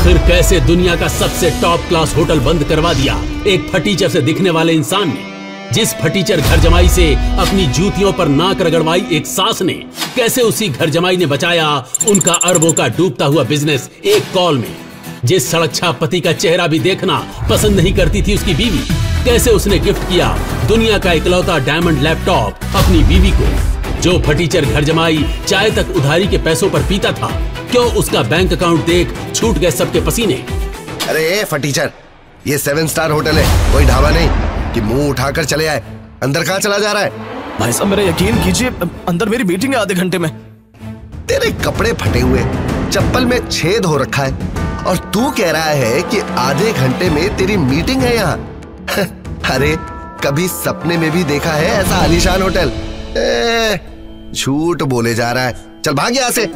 आखिर कैसे दुनिया का सबसे टॉप क्लास होटल बंद करवा दिया एक फटीचर से दिखने वाले इंसान ने? जिस फटीचर घर जमाई से अपनी जूतियों पर नाक रगड़वाई एक सास ने, कैसे उसी घर जमाई ने बचाया उनका अरबों का डूबता हुआ बिजनेस एक कॉल में? जिस सड़क छाप पति का चेहरा भी देखना पसंद नहीं करती थी उसकी बीवी, कैसे उसने गिफ्ट किया दुनिया का इकलौता डायमंड लैपटॉप अपनी बीवी को? जो फटीचर घर जमाई चाय तक उधारी के पैसों पर पीता था, क्यों उसका बैंक अकाउंट देख छूट गए सबके पसीने? अरे फटीचर, ये 7 स्टार होटल है, कोई ढाबा नहीं कि मुंह उठाकर चले आए। अंदर कहाँ चला जा रहा है? भाई साहब मेरा यकीन कीजिए, अंदर मेरी मीटिंग है आधे घंटे में। तेरे कपड़े फटे हुए, चप्पल में छेद हो रखा है और तू कह रहा है कि आधे घंटे में तेरी मीटिंग है यहाँ। अरे कभी सपने में भी देखा है ऐसा आलीशान होटल? झूठ बोले जा रहा है, चल भाग यहाँ से।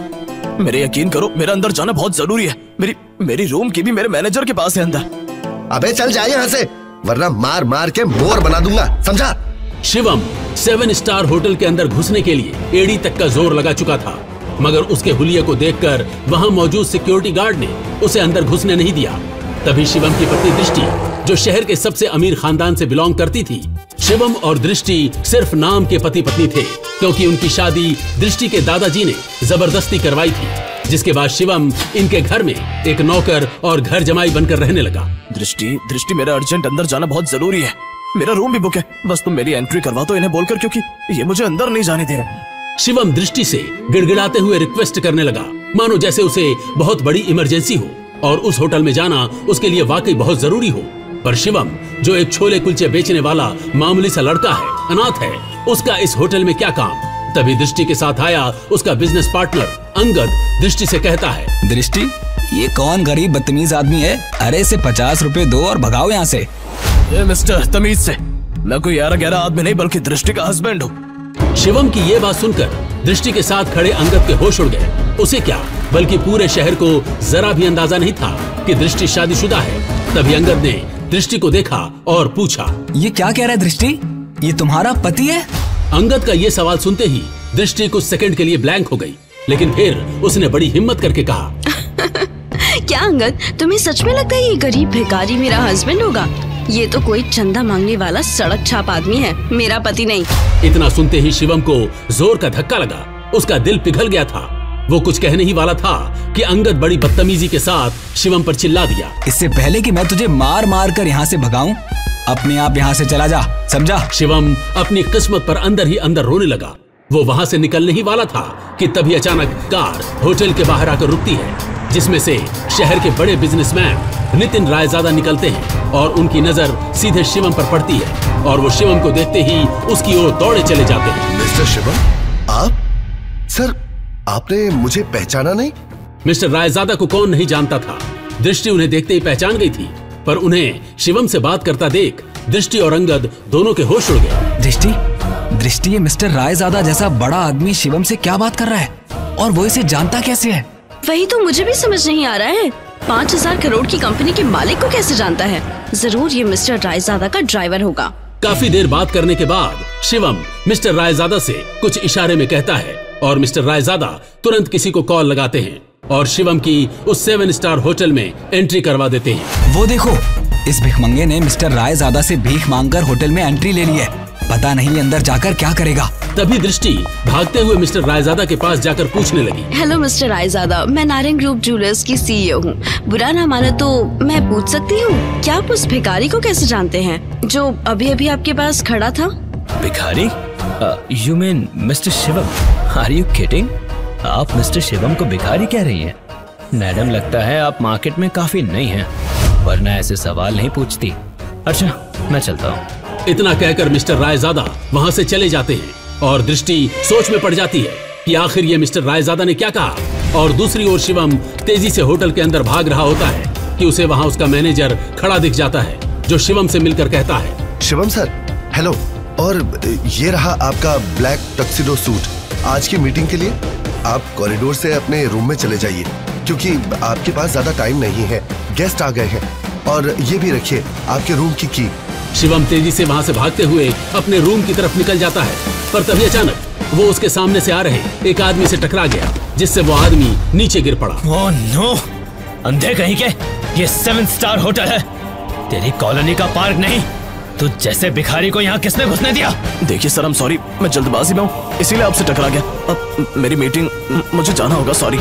मेरे यकीन करो, मेरा अंदर जाना बहुत जरूरी है। मेरी रूम की भी मेरे मैनेजर के पास है अंदर। अबे चल जा यहाँ से, वरना मार मार के मोर बना दूंगा, समझा? शिवम 7 स्टार होटल के अंदर घुसने के लिए एड़ी तक का जोर लगा चुका था, मगर उसके हुलिये को देखकर वहां मौजूद सिक्योरिटी गार्ड ने उसे अंदर घुसने नहीं दिया। तभी शिवम की पत्नी दृष्टि, जो शहर के सबसे अमीर खानदान से बिलोंग करती थी, शिवम और दृष्टि सिर्फ नाम के पति पत्नी थे, क्योंकि उनकी शादी दृष्टि के दादाजी ने जबरदस्ती करवाई थी, जिसके बाद शिवम इनके घर में एक नौकर और घर जमाई बनकर रहने लगा। दृष्टि मेरा अर्जेंट अंदर जाना बहुत जरूरी है। मेरा रूम भी बुक है, बस तुम मेरी एंट्री करवा दो इन्हें बोलकर, क्योंकि ये मुझे अंदर नहीं जाने दे रहे। शिवम दृष्टि से गिड़गिड़ाते हुए रिक्वेस्ट करने लगा, मानो जैसे उसे बहुत बड़ी इमरजेंसी हो और उस होटल में जाना उसके लिए वाकई बहुत जरूरी हो। पर शिवम, जो एक छोले कुलचे बेचने वाला मामूली सा लड़का है, अनाथ है, उसका इस होटल में क्या काम? तभी दृष्टि के साथ आया उसका बिजनेस पार्टनर अंगद दृष्टि से कहता है, दृष्टि, ये कौन गरीब बदतमीज आदमी है? अरे इसे 50 रुपए दो और भगाओ यहाँ से। ये मिस्टर, तमीज से, मैं कोई 11 आदमी नहीं बल्कि दृष्टि का हस्बैंड हूँ। शिवम की ये बात सुनकर दृष्टि के साथ खड़े अंगद के होश उड़ गए। उसे क्या, बल्कि पूरे शहर को जरा भी अंदाजा नहीं था कि दृष्टि शादीशुदा है। तभी अंगद ने दृष्टि को देखा और पूछा, ये क्या कह रहा है दृष्टि? ये तुम्हारा पति है? अंगद का ये सवाल सुनते ही दृष्टि कुछ सेकंड के लिए ब्लैंक हो गई, लेकिन फिर उसने बड़ी हिम्मत करके कहा, क्या अंगद, तुम्हें सच में लगता है ये गरीब भिखारी मेरा हस्बैंड होगा? ये तो कोई चंदा मांगने वाला सड़क छाप आदमी है, मेरा पति नहीं। इतना सुनते ही शिवम को जोर का धक्का लगा, उसका दिल पिघल गया था। वो कुछ कहने ही वाला था कि अंगद बड़ी बदतमीजी के साथ शिवम पर चिल्ला दिया, इससे पहले कि मैं तुझे मार मार कर यहाँ से भगाऊं, अपने आप यहाँ से चला जा, समझा? शिवम अपनी किस्मत पर अंदर ही अंदर रोने लगा। वो वहाँ से निकलने ही वाला था कि तभी अचानक कार होटल के बाहर आकर रुकती है, जिसमें से शहर के बड़े बिजनेसमैन नितिन रायजादा निकलते हैं और उनकी नजर सीधे शिवम पर पड़ती है और वो शिवम को देखते ही उसकी ओर दौड़े चले जाते हैं। मिस्टर शिवम, आप? सर, आपने मुझे पहचाना नहीं? मिस्टर रायजादा को कौन नहीं जानता था। दृष्टि उन्हें देखते ही पहचान गई थी, पर उन्हें शिवम से बात करता देख दृष्टि और अंगद दोनों के होश उड़ गए। दृष्टि, ये मिस्टर रायजादा जैसा बड़ा आदमी शिवम से क्या बात कर रहा है और वो इसे जानता कैसे है? वही तो मुझे भी समझ नहीं आ रहा है। 5000 करोड़ की कंपनी के मालिक को कैसे जानता है? जरूर ये मिस्टर रायजादा का ड्राइवर होगा। काफी देर बात करने के बाद शिवम मिस्टर रायजादा से कुछ इशारे में कहता है और मिस्टर रायजादा तुरंत किसी को कॉल लगाते हैं और शिवम की उस 7 स्टार होटल में एंट्री करवा देते हैं। वो देखो, इस भिखमंगे ने मिस्टर रायजादा से भीख मांगकर होटल में एंट्री ले ली है। पता नहीं अंदर जाकर क्या करेगा। तभी दृष्टि भागते हुए मिस्टर रायजादा के पास जाकर पूछने लगी, हेलो मिस्टर रायजादा, मैं नारायण ग्रुप ज्वेलर्स की CEO हूँ। बुरा ना माने तो मैं पूछ सकती हूँ, क्या आप उस भिखारी को कैसे जानते हैं जो अभी अभी आपके पास खड़ा था? भिखारी? You mean mister Shivam? Are you kidding? आप मिस्टर शिवम को भिखारी कह रही हैं? मैडम, लगता है आप मार्केट में काफी नई हैं, वरना ऐसे सवाल नहीं पूछती। अच्छा, मैं चलता हूँ। इतना कहकर मिस्टर रायजादा वहाँ से चले जाते हैं और दृष्टि सोच में पड़ जाती है कि आखिर ये मिस्टर रायजादा ने क्या कहा। और दूसरी ओर शिवम तेजी से होटल के अंदर भाग रहा होता है कि उसे वहाँ उसका मैनेजर खड़ा दिख जाता है, जो शिवम से मिलकर कहता है, शिवम सर, हेलो, और ये रहा आपका ब्लैक टक्सिडो सूट। आज की मीटिंग के लिए आप कॉरिडोर से अपने रूम में चले जाइए, क्योंकि आपके पास ज्यादा टाइम नहीं है, गेस्ट आ गए हैं। और ये भी रखिए आपके रूम की की। शिवम तेजी से वहाँ से भागते हुए अपने रूम की तरफ निकल जाता है, पर तभी अचानक वो उसके सामने से आ रहे एक आदमी से टकरा गया, जिससे वो आदमी नीचे गिर पड़ा। Oh no! अंधे कहीं के, ये 7 स्टार होटल है, तेरी कॉलोनी का पार्क नहीं। तू जैसे भिखारी को यहाँ किसने घुसने दिया? देखिए सर, सॉरी, मैं जल्दबाजी में हूँ, इसीलिए आपसे टकरा गया। अब मेरी मीटिंग, मुझे जाना होगा, सॉरी।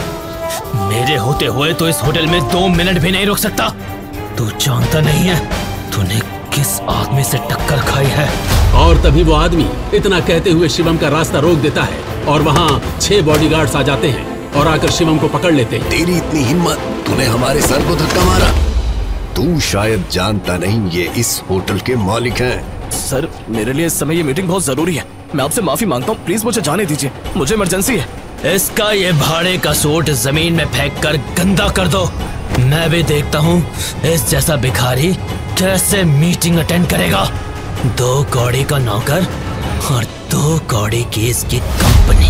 मेरे होते हुए तो इस होटल में 2 मिनट भी नहीं रुक सकता। तू जानता नहीं है तूने किस आदमी से टक्कर खाई है। और तभी वो आदमी इतना कहते हुए शिवम का रास्ता रोक देता है और वहाँ 6 बॉडीगार्ड्स आ जाते हैं और आकर शिवम को पकड़ लेते हैं। तेरी इतनी हिम्मत, तूने हमारे सर को धक्का मारा। तू शायद जानता नहीं, ये इस होटल के मालिक हैं। सर, मेरे लिए इस समय ये मीटिंग बहुत जरूरी है, मैं आपसे माफी मांगता हूँ, प्लीज मुझे जाने दीजिए, मुझे इमरजेंसी है। इसका ये भाड़े का सूट जमीन में फेंक कर गंदा कर दो। मैं भी देखता हूँ इस जैसा भिखारी कैसे मीटिंग अटेंड करेगा। 2 कौड़ी का नौकर और 2 कौड़ी की इसकी कंपनी,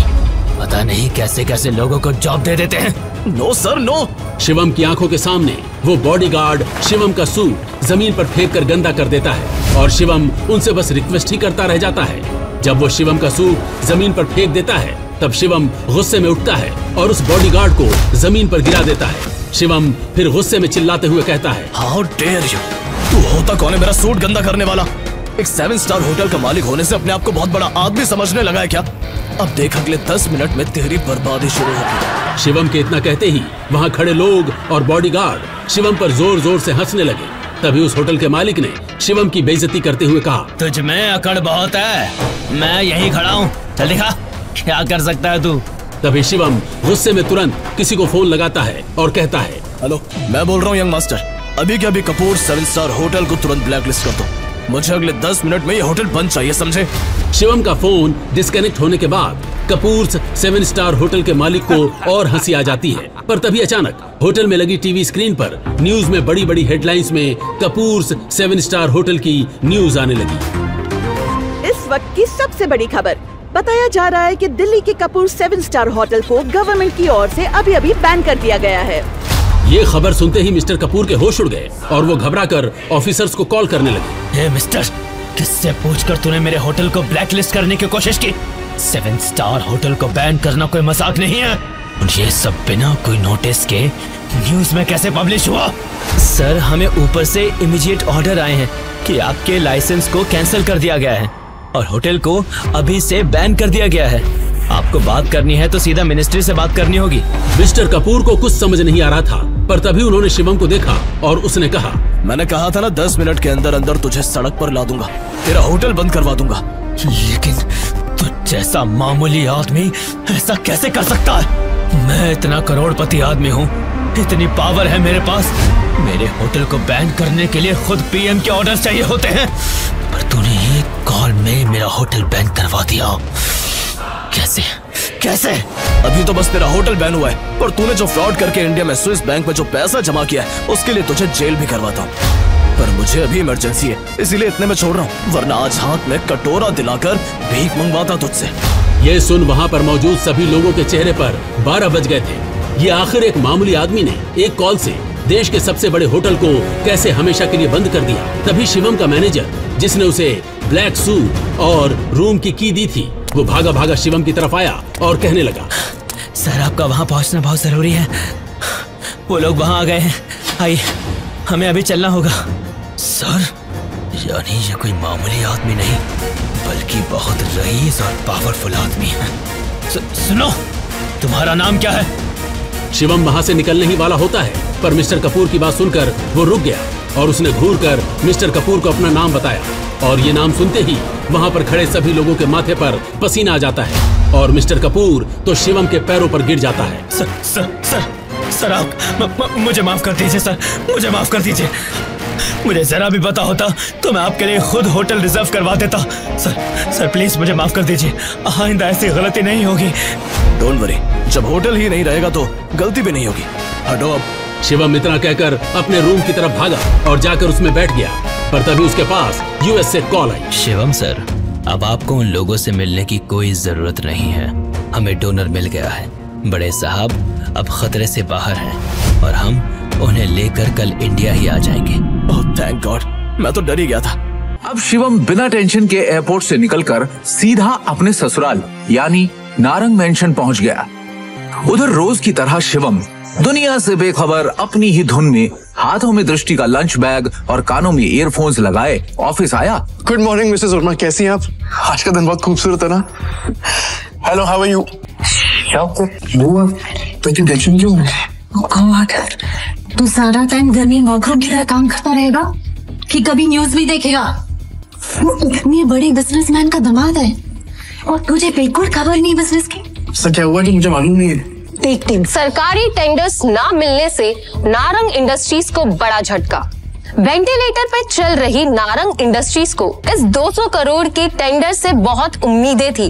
पता नहीं कैसे कैसे लोगों को जॉब दे देते हैं। No sir, no. शिवम की आंखों के सामने वो बॉडीगार्ड शिवम का सूट जमीन पर फेंक कर गंदा कर देता है और शिवम उनसे बस रिक्वेस्ट ही करता रह जाता है। जब वो शिवम का सूट जमीन पर फेंक देता है तब शिवम गुस्से में उठता है और उस बॉडीगार्ड को जमीन पर गिरा देता है। शिवम फिर गुस्से में चिल्लाते हुए कहता है, हाउ डेयर यू, तू होता कौन है मेरा सूट गंदा करने वाला? एक 7 स्टार होटल का मालिक होने से अपने आप को बहुत बड़ा आदमी समझने लगा है क्या? अब देख, अगले 10 मिनट में तेरी बर्बादी शुरू होगी। शिवम के इतना कहते ही वहाँ खड़े लोग और बॉडीगार्ड शिवम पर जोर जोर से हंसने लगे। तभी उस होटल के मालिक ने शिवम की बेइज्जती करते हुए कहा, तुझ में अकड़ बहुत है, मैं यहीं खड़ा हूँ, चल दिखा क्या कर सकता है तू। तभी शिवम गुस्से में तुरंत किसी को फोन लगाता है और कहता है, हेलो, मैं बोल रहा हूँ यंग मास्टर, अभी के अभी कपूर 7 स्टार होटल को तुरंत ब्लैकलिस्ट कर दो, मुझे अगले 10 मिनट में ये होटल बंद चाहिए, समझे? शिवम का फोन डिस्कनेक्ट होने के बाद कपूर 7 स्टार होटल के मालिक को और हंसी आ जाती है। पर तभी अचानक होटल में लगी टीवी स्क्रीन पर न्यूज में बड़ी बड़ी हेडलाइंस में कपूर 7 स्टार होटल की न्यूज आने लगी। इस वक्त की सबसे बड़ी खबर, बताया जा रहा है कि दिल्ली के कपूर 7 स्टार होटल को गवर्नमेंट की ओर से अभी बैन कर दिया गया है। ये खबर सुनते ही मिस्टर कपूर के होश उड़ गए और वो घबराकर ऑफिसर्स को कॉल करने लगे। हे मिस्टर, किससे पूछकर तूने मेरे होटल को ब्लैकलिस्ट करने की कोशिश की? 7 स्टार होटल को बैन करना कोई मजाक नहीं है। और ये सब बिना कोई नोटिस के न्यूज में कैसे पब्लिश हुआ? सर, हमें ऊपर से इमीडिएट ऑर्डर आए हैं कि आपके लाइसेंस को कैंसिल कर दिया गया है और होटल को अभी से बैन कर दिया गया है। आपको बात करनी है तो सीधा मिनिस्ट्री से बात करनी होगी। मिस्टर कपूर को कुछ समझ नहीं आ रहा था, पर तभी उन्होंने शिवम को देखा और उसने कहा, मैंने कहा था ना 10 मिनट के अंदर अंदर तुझे सड़क पर ला दूंगा, तेरा होटल बंद करवा दूंगा। लेकिन तू जैसा मामूली आदमी ऐसा कैसे कर सकता है? मैं इतना करोड़पति आदमी हूँ, इतनी पावर है मेरे पास, मेरे होटल को बैन करने के लिए खुद पीएम के ऑर्डर चाहिए होते हैं, पर तूने एक कॉल में मेरा होटल बैन करवा दिया। कैसे कैसे? अभी तो बस तेरा होटल बैन हुआ है, पर तूने जो फ्रॉड करके इंडिया में स्विस बैंक में जो पैसा जमा किया है उसके लिए तुझे जेल भी करवाता हूँ। पर मुझे अभी इमरजेंसी है, इसीलिए इतने में छोड़ रहा हूँ, वरना आज हाथ में कटोरा दिलाकर भीख मंगवाता तुझसे। ये सुन वहाँ पर मौजूद सभी लोगों के चेहरे पर 12 बज गए थे। ये आखिर एक मामूली आदमी ने एक कॉल से देश के सबसे बड़े होटल को कैसे हमेशा के लिए बंद कर दिया। तभी शिवम का मैनेजर, जिसने उसे ब्लैक सूट और रूम की की दी थी, वो भागा भागा शिवम की तरफ आया और कहने लगा, सर, आपका वहाँ पहुँचना बहुत जरूरी है, वो लोग वहाँ आ गए हैं, आइए हमें अभी चलना होगा। सर, यानी ये कोई मामूली आदमी नहीं बल्कि बहुत रईस और पावरफुल आदमी है। सुनो, तुम्हारा नाम क्या है? शिवम वहाँ से निकलने ही वाला होता है, पर मिस्टर कपूर की बात सुनकर वो रुक गया और उसने घूरकर मिस्टर कपूर को अपना नाम बताया। और ये नाम सुनते ही वहाँ पर खड़े सभी लोगों के माथे पर पसीना आ जाता है और मिस्टर कपूर तो शिवम के पैरों पर गिर जाता है। सर, आप मुझे माफ कर दीजिए सर, मुझे माफ कर दीजिए। मुझे जरा भी पता होता तो मैं आपके लिए खुद होटल रिजर्व करवा देता। सर प्लीज मुझे माफ कर दीजिए, आइंदा ऐसी गलती नहीं होगी। डोंट वरी, जब होटल ही नहीं रहेगा तो गलती भी नहीं होगी, हटो अब। शिवम इतना कहकर अपने रूम की तरफ भागा और जाकर उसमें बैठ गया, पर तभी उसके पास यूएस से कॉल आई। शिवम सर, अब आपको उन लोगों से मिलने की कोई जरूरत नहीं है, हमें डोनर मिल गया है। बड़े साहब अब खतरे से बाहर हैं और हम उन्हें लेकर कल इंडिया ही आ जाएंगे। ओह थैंक गॉड, मैं तो डर ही गया था। अब शिवम बिना टेंशन के एयरपोर्ट से निकलकर सीधा अपने ससुराल यानी नारंग मेंशन पहुंच गया। उधर रोज की तरह शिवम दुनिया से बेखबर अपनी ही धुन में, हाथों में दृष्टि का लंच बैग और कानों में ईयरफोन्स लगाए ऑफिस आया। गुड मॉर्निंग मिसेस वर्मा, कैसी हैं आप? आज का दिन बहुत खूबसूरत है ना? Hello, how are you? तो टेंशन क्यों है? तू सारा टाइम घर में वर्करूम की तरह काम करता रहेगा कि कभी न्यूज भी देखेगा? वो इतने बड़े बिजनेसमैन का दामाद है और तुझे बिल्कुल खबर नहीं बिजनेस की। सर क्या हुआ कि मुझे मालूम नहीं है। सरकारी टेंडर्स ना मिलने से नारंग इंडस्ट्रीज को बड़ा झटका। वेंटिलेटर पे चल रही नारंग इंडस्ट्रीज को इस 200 करोड़ के टेंडर से बहुत उम्मीदें थी,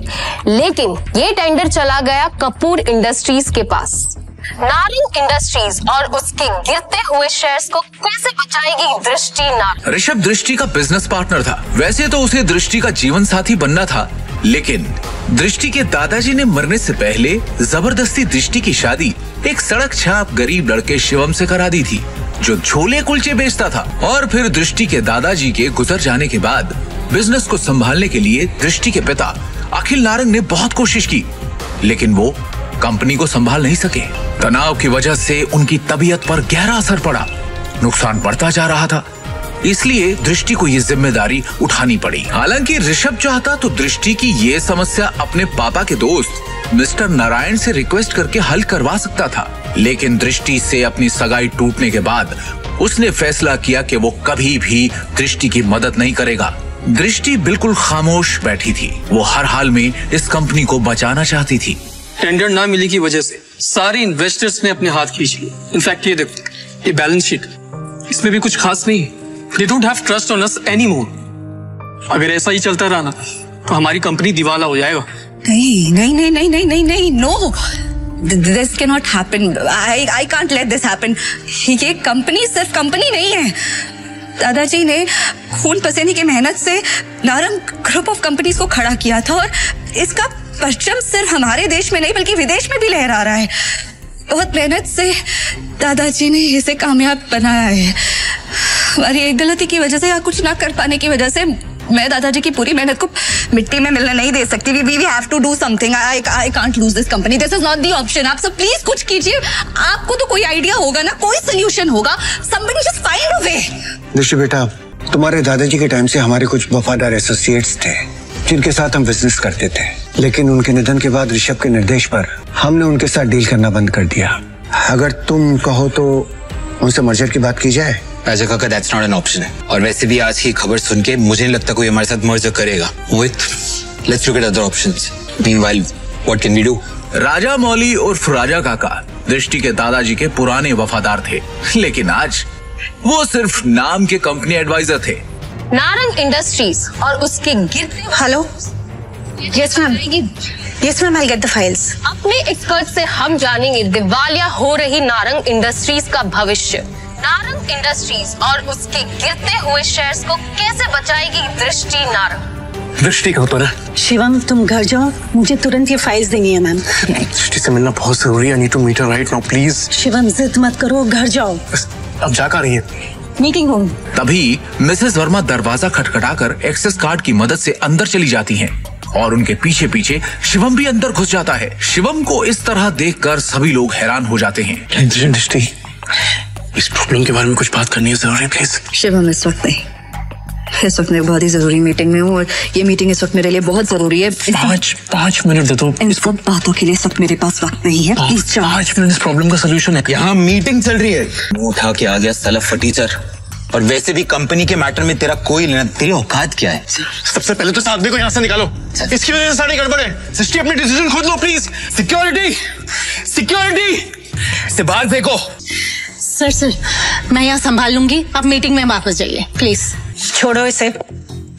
लेकिन ये टेंडर चला गया कपूर इंडस्ट्रीज के पास। नारंग इंडस्ट्रीज और उसके गिरते हुए शेयर्स को कैसे बचाएगी दृष्टि नारंग? ऋषभ दृष्टि का बिजनेस पार्टनर था। वैसे तो उसे दृष्टि का जीवन साथी बनना था, लेकिन दृष्टि के दादाजी ने मरने से पहले जबरदस्ती दृष्टि की शादी एक सड़क छाप गरीब लड़के शिवम से करा दी थी, जो छोले कुलचे बेचता था। और फिर दृष्टि के दादाजी के गुजर जाने के बाद बिजनेस को संभालने के लिए दृष्टि के पिता अखिल नारंग ने बहुत कोशिश की, लेकिन वो कंपनी को संभाल नहीं सके। तनाव की वजह से उनकी तबीयत पर गहरा असर पड़ा, नुकसान बढ़ता जा रहा था, इसलिए दृष्टि को ये जिम्मेदारी उठानी पड़ी। हालांकि ऋषभ चाहता तो दृष्टि की ये समस्या अपने पापा के दोस्त मिस्टर नारायण से रिक्वेस्ट करके हल करवा सकता था, लेकिन दृष्टि से अपनी सगाई टूटने के बाद उसने फैसला किया कि वो कभी भी दृष्टि की मदद नहीं करेगा। दृष्टि बिल्कुल खामोश बैठी थी, वो हर हाल में इस कंपनी को बचाना चाहती थी। टेंडर ना मिलने की वजह से सारे इन्वेस्टर्स ने अपने हाथ खींच लिए। इनफैक्ट ये देखो, ये बैलेंस शीट, इसमें भी कुछ खास नहीं है। They don't have trust on us anymore. अगर ऐसा ही चलता रहा ना तो हमारी कंपनी दिवाला हो जाएगा। नहीं नहीं नहीं नहीं नहीं नहीं नहीं, no. This cannot happen. I can't let this happen. ये कंपनी सिर्फ कंपनी नहीं है। दादाजी ने खून पसीने की मेहनत से नारंग ग्रुप ऑफ कंपनीज को खड़ा किया था और इसका परचम सिर्फ हमारे देश में नहीं बल्कि विदेश में भी लहरा रहा है। बहुत मेहनत से दादाजी ने इसे कामयाब बनाया है। हमारी एक गलती की वजह से या कुछ ना कर पाने की वजह से मैं दादाजी की पूरी मेहनत को मिट्टी में मिलने नहीं दे सकती। We have to do something. I can't lose this company. This is not the option. आप सब प्लीज कुछ कीजिए। आपको तो कोई आइडिया होगा ना, कोई सोल्यूशन होगा। Somebody just find a way. दृष्टि बेटा, तुम्हारे दादाजी के टाइम से हमारे कुछ वफादार एसोसिएट्स थे जिनके साथ हम बिजनेस करते थे, लेकिन उनके निधन के बाद ऋषभ के निर्देश पर हमने उनके साथ डील करना बंद कर दिया। अगर तुम कहो तो उनसे मर्जर की बात की जाए। राजा काका, दैट्स नॉट एन ऑप्शन है। और वैसे भी आज की खबर सुन के मुझे नहीं लगता कोई हमारे साथ मर्जर करेगा। Let's look at other options. Meanwhile what can we do? Raja Mouli उर्फ राजा काका दृष्टि के दादाजी के पुराने वफादार थे, लेकिन आज वो सिर्फ नाम के कंपनी एडवाइजर थे। नारंग इंडस्ट्रीज और उसके गिरते। Hello, yes ma'am, yes ma'am, I get the files. अपने एक्सपर्ट से हम जानेंगे दिवालिया हो रही नारंग इंडस्ट्रीज का भविष्य। नारंग इंडस्ट्रीज और उसके गिरते हुए शेयर्स को कैसे बचाएगी दृष्टि नारंग? दृष्टि कहाँ पर है? शिवम, तुम घर जाओ, मुझे तुरंत ये फाइल्स देनी है मैम। दृष्टि से मिलना बहुत जरूरी है। I need to meet her right now please. Shivam, जिद मत करो, घर जाओ। अब जा कर रही है मीटिंग रूम। तभी मिसेस वर्मा दरवाजा खटखटाकर एक्सेस कार्ड की मदद से अंदर चली जाती हैं और उनके पीछे पीछे शिवम भी अंदर घुस जाता है। शिवम को इस तरह देखकर सभी लोग हैरान हो जाते हैं। दृष्टि, इस प्रॉब्लम के बारे में कुछ बात करनी है जरूरी, प्लीज। शिवम, इस वक्त नहीं, इस वक्त मैं बहुत ही जरूरी मीटिंग में हूँ और ये मीटिंग इस वक्त मेरे लिए बहुत जरूरी है। 5 मिनट दे दो। इन सब बातों के लिए इस वक्त मेरे पास वक्त नहीं है। 5 मिनट इस प्रॉब्लम का सोल्यूशन है। यहाँ मीटिंग चल रही है। मुंह उठा के आ गया साला फटीचर। और वैसे भी कंपनी के मैटर में तेरा कोई लेना, तेरी औकात क्या है? सबसे पहले तो साथ को यहाँ से निकालो। इसकी वजह से सारी गड़बड़ है। सृष्टि, अपनी डिसीजन खुद लो प्लीज। सिक्योरिटी, सिक्योरिटी से बाहर फेंको। सर, मैं यहाँ संभाल लूंगी, आप मीटिंग में वापस जाइए प्लीज। छोड़ो इसे,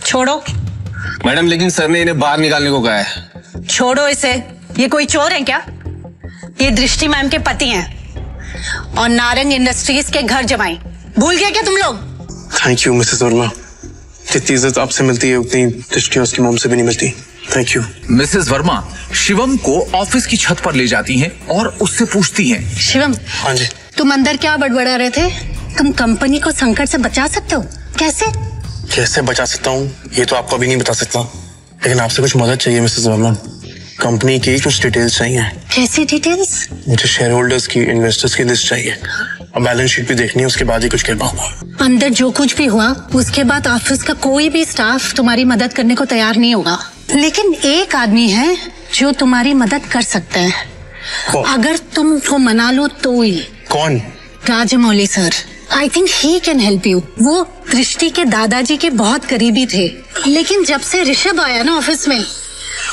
छोड़ो। मैडम, लेकिन सर ने इन्हें बाहर निकालने को कहा है। छोड़ो इसे, ये कोई चोर है क्या? ये दृष्टि मैम के पति हैं और नारंग इंडस्ट्रीज के घर जमाई। भूल गए क्या तुम लोग? Thank you Mrs Verma. जितनी इज्जत आपसे मिलती है उतनी दृष्टि उसकी मॉम से भी नहीं मिलती। Thank you. Mrs Verma Shivam को ऑफिस की छत पर ले जाती हैं और उससे पूछती हैं। शिवम, हाँ जी, तुम अंदर क्या बड़बड़ा रहे थे? तुम कंपनी को संकट से बचा सकते हो, कैसे बचा सकता हूँ ये तो आपको अभी नहीं बता सकता, लेकिन आपसे कुछ मदद चाहिए मिसेस वर्मा। कंपनी की कुछ डिटेल्स चाहिए। कैसी डिटेल्स? मुझे शेयर होल्डर्स की, इन्वेस्टर्स की लिस्ट चाहिए और बैलेंस शीट भी देखनी है, उसके बाद ही कुछ कह पाऊंगा। अंदर जो कुछ भी हुआ उसके बाद ऑफिस का कोई भी स्टाफ तुम्हारी मदद करने को तैयार नहीं होगा, लेकिन एक आदमी है जो तुम्हारी मदद कर सकता है। अगर तुम उसको मना लो तो ही। कौन? Rajamouli sir. I think he can help you. वो दृष्टि के दादाजी के बहुत करीबी थे, लेकिन जब से ऋषभ आया ना ऑफिस में,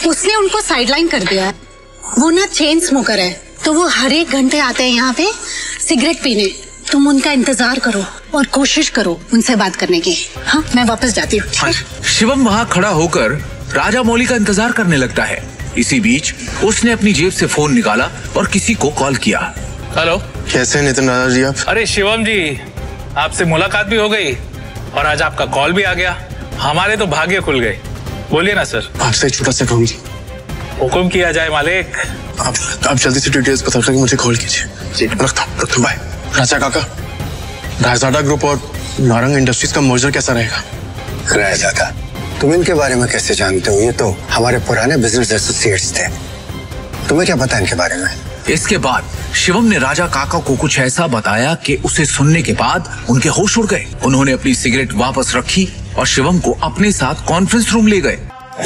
उसने उनको साइडलाइन कर दिया। वो ना चेन स्मोकर है, तो वो हर एक घंटे आते हैं यहाँ पे सिगरेट पीने। तुम उनका इंतजार करो और कोशिश करो उनसे बात करने की। हाँ, मैं वापस जाती हूँ। शिवम वहाँ खड़ा होकर राजामौली का इंतजार करने लगता है। इसी बीच उसने अपनी जेब से फोन निकाला और किसी को कॉल किया। हेलो, कैसे हैं नितिन दादाजी आप? अरे शिवम जी, आपसे मुलाकात भी हो गई और आज आपका कॉल भी आ गया। हमारे तो भाग्य खुल गए। बोलिए ना सर। आपसे एक छोटा सा काम। हुक्म किया जाए मालिक। आप जल्दी से डिटेल्स पता करके मुझे कॉल कीजिए। रखता हूँ, बाय। राजा काका, रायजादा ग्रुप और नारंग इंडस्ट्रीज का मर्जर कैसा रहेगा? रायजादा, तुम इनके बारे में कैसे जानते हो? ये तो हमारे पुराने बिजनेस एसोसिएट्स थे। तुम्हें क्या पता इनके बारे में? इसके बाद शिवम ने राजा काका को कुछ ऐसा बताया कि उसे सुनने के बाद उनके होश उड़ गए। उन्होंने अपनी सिगरेट वापस रखी और शिवम को अपने साथ कॉन्फ्रेंस रूम ले गए।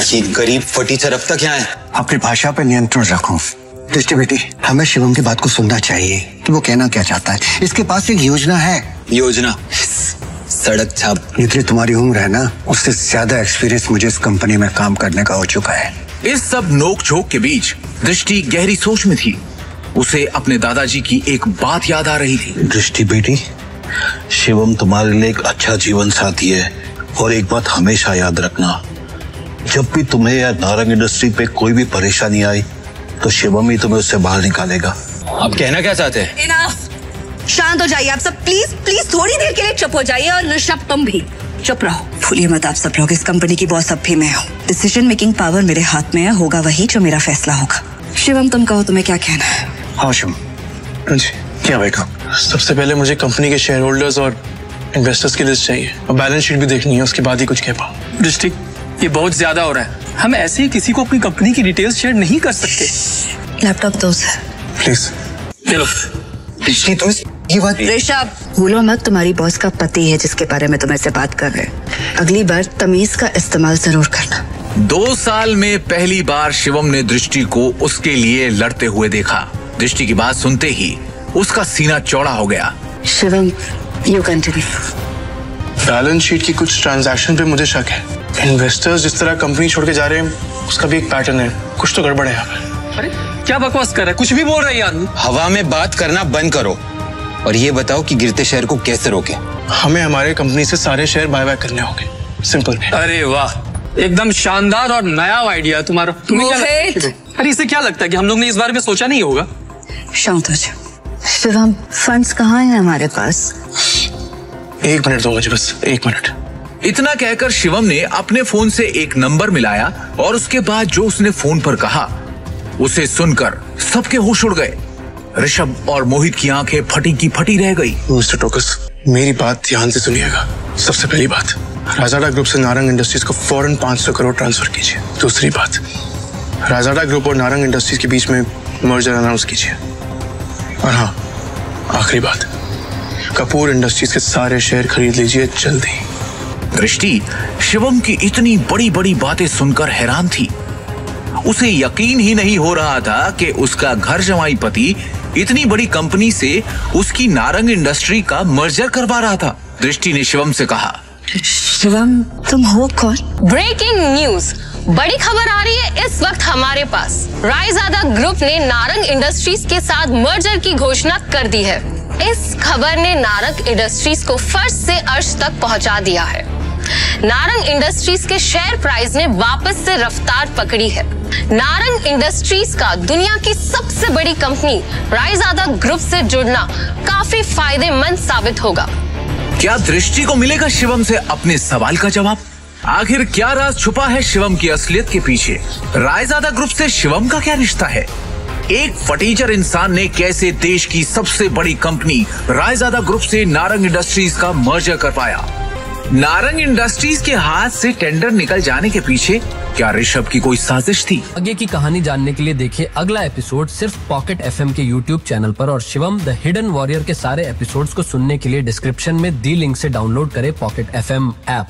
ये गरीब फटीचर अब तक यहाँ है। अपनी भाषा पर नियंत्रण रखो। दृष्टि बेटी, हमें शिवम की बात को सुनना चाहिए कि वो कहना क्या चाहता है। इसके पास एक योजना है। योजना? सड़क छाप। जितनी तुम्हारी उम्र है ना, उससे ज्यादा एक्सपीरियंस मुझे इस कंपनी में काम करने का हो चुका है। इस सब नोक झोंक के बीच दृष्टि गहरी सोच में थी। उसे अपने दादाजी की एक बात याद आ रही थी। दृष्टि बेटी, शिवम तुम्हारे लिए एक अच्छा जीवन साथी है और एक बात हमेशा याद रखना, जब भी तुम्हें या नारंग इंडस्ट्री पे कोई भी परेशानी आई तो शिवम ही तुम्हें उससे बाहर निकालेगा। आप कहना क्या चाहते हैं? इनफ। शांत हो जाइए आप सब, प्लीज प्लीज थोड़ी देर के लिए चुप हो जाइए। और ऋषभ तुम भी चुप रहो। भूलिए मत आप सब लोग, इस कंपनी की बॉस अब भी मैं हूँ। डिसीजन मेकिंग पावर मेरे हाथ में है, होगा वही जो मेरा फैसला होगा। शिवम तुम कहो, तुम्हें क्या कहना है? हाँ शिवम जी, क्या बेटा? सबसे पहले मुझे कंपनी के शेयर होल्डर्स और इन्वेस्टर्स की लिस्ट चाहिए और बैलेंस शीट भी देखनी है, उसके बाद ही कुछ कह पाऊँ। डिस्ट्रिक्ट, ये बहुत ज्यादा हो रहा है। हम ऐसे ही किसी को अपनी कंपनी की डिटेल्स शेयर नहीं कर सकते। लैपटॉप दो सर प्लीज। चलो ये बात। ऋषभ भूलो मत, तुम्हारी बॉस का पति है जिसके बारे में तुम ऐसे बात कर रहे हैं। अगली बार तमीज का इस्तेमाल जरूर करना। 2 साल में पहली बार शिवम ने दृष्टि को उसके लिए लड़ते हुए देखा। दृष्टि की बात सुनते ही उसका सीना चौड़ा हो गया। Shivam, you continue. Balance sheet की कुछ ट्रांजैक्शन पे मुझे शक है। इन्वेस्टर्स जिस तरह कंपनी छोड़ के जा रहे हैं, उसका भी एक पैटर्न है। कुछ तो गड़बड़ है यहाँ पे। अरे क्या बकवास कर रहा है? कुछ भी बोल रहा है यार। हवा में बात करना बंद करो और ये बताओ कि गिरते शेयर को कैसे रोके। हमें हमारे कंपनी से सारे शेयर बायबैक करने होंगे। सिंपल। अरे वाह, एकदम शानदार और नया आइडिया तुम्हारा। तुम्हें क्या अरे इसे क्या लगता है कि हम लोग ने इस बारे में सोचा नहीं होगा? शांत हो जाओ। शिवम, फंड्स कहाँ हैं हमारे पास? 1 मिनट दो मुझे, बस 1 मिनट। इतना कहकर शिवम ने अपने फोन से एक नंबर मिलाया और उसके बाद जो उसने फोन पर कहा उसे सुनकर सबके होश उड़ गए। ऋषभ और मोहित की आंखें फटी की फटी रह गई। मिस्टर टोकस, मेरी बात ध्यान से सुनिएगा। सबसे पहली बात, राजाडा ग्रुप से नारंग इंडस्ट्रीज को फौरन 500 करोड़ ट्रांसफर कीजिए। दूसरी बात, राजाडा ग्रुप और नारंग इंडस्ट्रीज के बीच में मर्जर अनाउंस कीजिए। और हाँ, आखिरी बात, कपूर इंडस्ट्रीज के सारे शेयर खरीद लीजिए जल्दी। दृष्टि शिवम की इतनी बड़ी बड़ी बातें सुनकर हैरान थी। उसे यकीन ही नहीं हो रहा था कि उसका घर जमाई पति इतनी बड़ी कंपनी से उसकी नारंग इंडस्ट्री का मर्जर करवा रहा था। दृष्टि ने शिवम से कहा, शिवम तुम हो कौन? ब्रेकिंग न्यूज, बड़ी खबर आ रही है इस वक्त हमारे पास। रायजादा ग्रुप ने नारंग इंडस्ट्रीज के साथ मर्जर की घोषणा कर दी है। इस खबर ने नारंग इंडस्ट्रीज को फर्श से अर्श तक पहुंचा दिया है। नारंग इंडस्ट्रीज के शेयर प्राइस ने वापस से रफ्तार पकड़ी है। नारंग इंडस्ट्रीज का दुनिया की सबसे बड़ी कंपनी रायजादा ग्रुप से जुड़ना काफी फायदेमंद साबित होगा। क्या दृष्टि को मिलेगा शिवम से अपने सवाल का जवाब? आखिर क्या राज छुपा है शिवम की असलियत के पीछे? रायजादा ग्रुप से शिवम का क्या रिश्ता है? एक फटीचर इंसान ने कैसे देश की सबसे बड़ी कंपनी रायजादा ग्रुप से नारंग इंडस्ट्रीज का मर्जर करवाया? नारंग इंडस्ट्रीज के हाथ से टेंडर निकल जाने के पीछे क्या ऋषभ की कोई साजिश थी? आगे की कहानी जानने के लिए देखिए अगला एपिसोड सिर्फ पॉकेट एफएम के यूट्यूब चैनल पर, और शिवम द हिडन वॉरियर के सारे एपिसोड्स को सुनने के लिए डिस्क्रिप्शन में दी लिंक से डाउनलोड करें पॉकेट एफएम ऐप।